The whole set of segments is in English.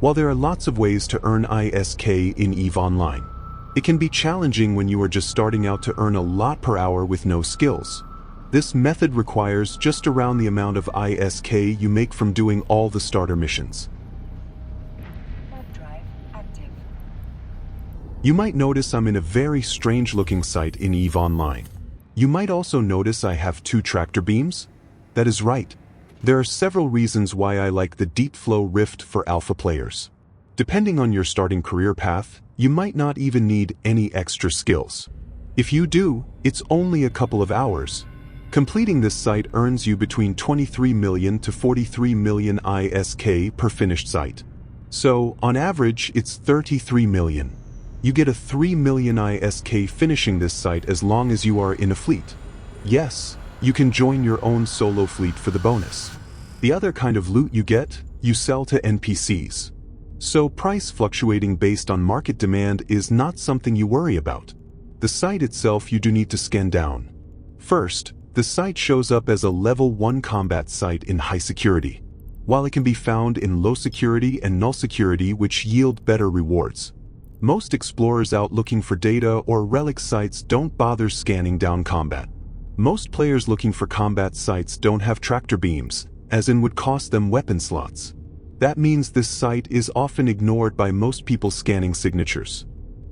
While there are lots of ways to earn ISK in EVE Online, it can be challenging when you are just starting out to earn a lot per hour with no skills. This method requires just around the amount of ISK you make from doing all the starter missions. You might notice I'm in a very strange looking site in EVE Online. You might also notice I have 2 tractor beams. That is right. There are several reasons why I like the Deepflow Rift for alpha players. Depending on your starting career path, you might not even need any extra skills. If you do, it's only a couple of hours. Completing this site earns you between 23 million to 43 million ISK per finished site. So, on average, it's 33 million. You get a 3 million ISK finishing this site as long as you are in a fleet. Yes, you can join your own solo fleet for the bonus. The other kind of loot you get, you sell to NPCs. So price fluctuating based on market demand is not something you worry about. The site itself you do need to scan down. First, the site shows up as a level 1 combat site in high security, while it can be found in low security and null security which yield better rewards. Most explorers out looking for data or relic sites don't bother scanning down combat. Most players looking for combat sites don't have tractor beams, as in would cost them weapon slots. That means this site is often ignored by most people scanning signatures.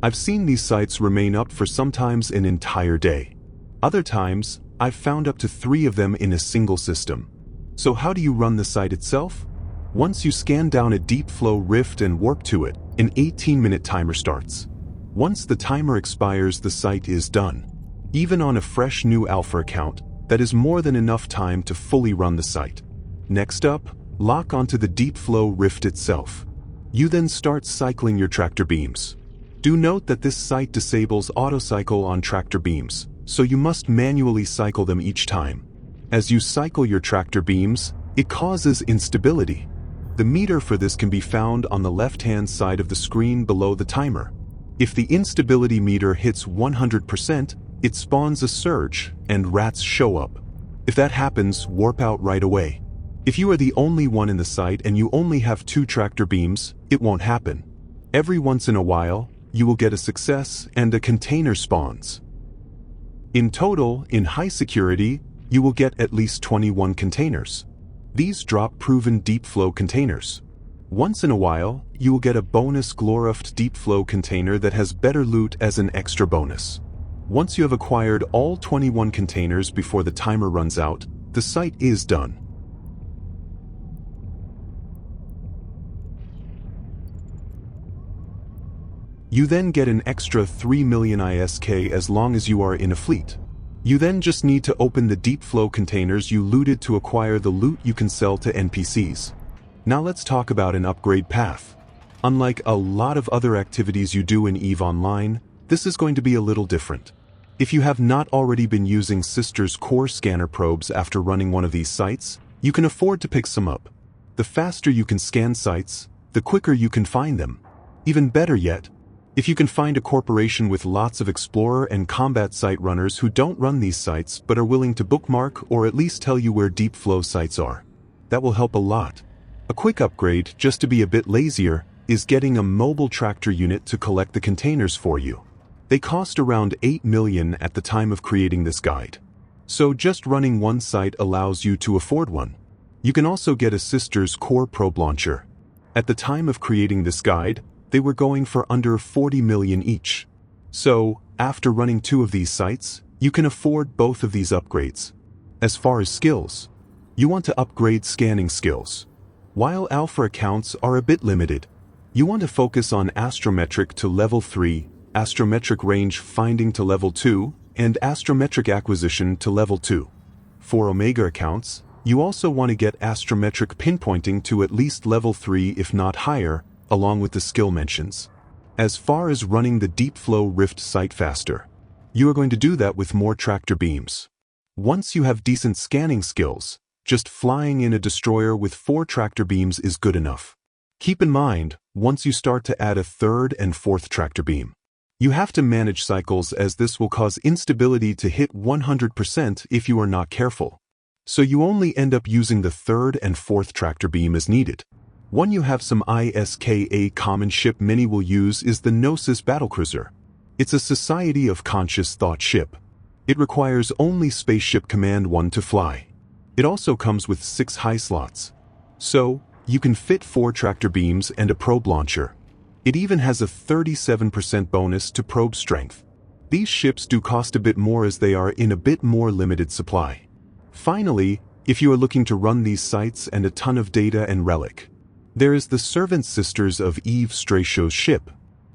I've seen these sites remain up for sometimes an entire day. Other times, I've found up to 3 of them in a single system. So how do you run the site itself? Once you scan down a Deepflow Rift and warp to it, an 18-minute timer starts. Once the timer expires, the site is done. Even on a fresh new alpha account, that is more than enough time to fully run the site. Next up, lock onto the Deepflow Rift itself. You then start cycling your tractor beams. Do note that this site disables auto-cycle on tractor beams, so you must manually cycle them each time. As you cycle your tractor beams, it causes instability. The meter for this can be found on the left-hand side of the screen below the timer. If the instability meter hits 100%, it spawns a surge, and rats show up. If that happens, warp out right away. If you are the only one in the site and you only have 2 tractor beams, it won't happen. Every once in a while, you will get a success and a container spawns. In total, in high security, you will get at least 21 containers. These drop proven Deepflow containers. Once in a while, you will get a bonus Glorift Deepflow container that has better loot as an extra bonus. Once you have acquired all 21 containers before the timer runs out, the site is done. You then get an extra 3 million ISK as long as you are in a fleet. You then just need to open the Deepflow containers you looted to acquire the loot you can sell to NPCs. Now let's talk about an upgrade path. Unlike a lot of other activities you do in EVE Online, this is going to be a little different. If you have not already been using Sister's core scanner probes after running one of these sites, you can afford to pick some up. The faster you can scan sites, the quicker you can find them. Even better yet, if you can find a corporation with lots of explorer and combat site runners who don't run these sites but are willing to bookmark or at least tell you where Deepflow sites are, that will help a lot. A quick upgrade, just to be a bit lazier, is getting a mobile tractor unit to collect the containers for you. They cost around 8 million at the time of creating this guide. So just running one site allows you to afford one. You can also get a Sister's core probe launcher. At the time of creating this guide, they were going for under 40 million each. So, after running 2 of these sites, you can afford both of these upgrades. As far as skills, you want to upgrade scanning skills. While alpha accounts are a bit limited, you want to focus on astrometric to level 3, astrometric range finding to level 2, and astrometric acquisition to level 2. For Omega accounts, you also want to get astrometric pinpointing to at least level 3 if not higher, along with the skill mentions. As far as running the Deepflow Rift site faster, you are going to do that with more tractor beams. Once you have decent scanning skills, just flying in a destroyer with 4 tractor beams is good enough. Keep in mind, once you start to add a 3rd and 4th tractor beam, you have to manage cycles as this will cause instability to hit 100% if you are not careful. So you only end up using the 3rd and 4th tractor beam as needed. One you have some ISK. A common ship many will use is the Gnosis battlecruiser. It's a Society of Conscious Thought ship. It requires only Spaceship Command 1 to fly. It also comes with 6 high slots. So, you can fit 4 tractor beams and a probe launcher. It even has a 37% bonus to probe strength. These ships do cost a bit more as they are in a bit more limited supply. Finally, if you are looking to run these sites and a ton of data and Relic, there is the Servant Sisters of Eve Strashow's ship.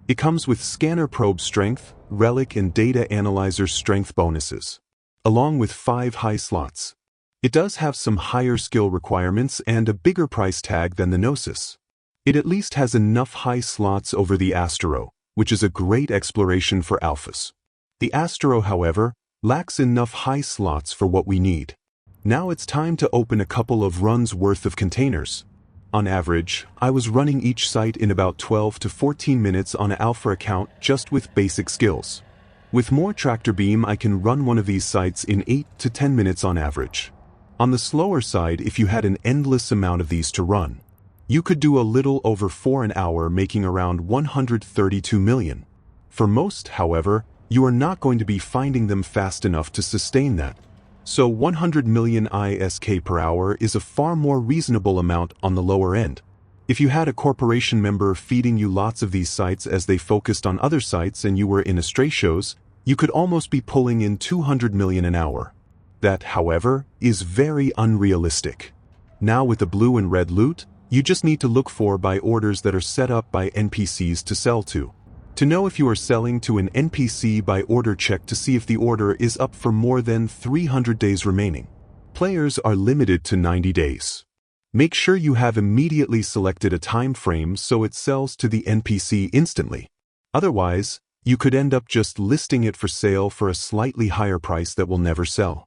It comes with scanner probe strength, Relic and data analyzer strength bonuses, along with 5 high slots. It does have some higher skill requirements and a bigger price tag than the Gnosis. It at least has enough high slots over the Astro, which is a great exploration for alphas. The Astro, however, lacks enough high slots for what we need. Now it's time to open a couple of runs worth of containers. On average, I was running each site in about 12 to 14 minutes on an alpha account just with basic skills. With more tractor beam, I can run one of these sites in 8 to 10 minutes on average. On the slower side, if you had an endless amount of these to run, you could do a little over 4 an hour, making around 132 million. For most, however, you are not going to be finding them fast enough to sustain that. So 100 million ISK per hour is a far more reasonable amount on the lower end. If you had a corporation member feeding you lots of these sites as they focused on other sites and you were in a Strashow's, you could almost be pulling in 200 million an hour. That, however, is very unrealistic. Now with the blue and red loot, you just need to look for buy orders that are set up by NPCs to sell to. To know if you are selling to an NPC by order, check to see if the order is up for more than 300 days remaining. Players are limited to 90 days. Make sure you have immediately selected a time frame so it sells to the NPC instantly. Otherwise, you could end up just listing it for sale for a slightly higher price that will never sell.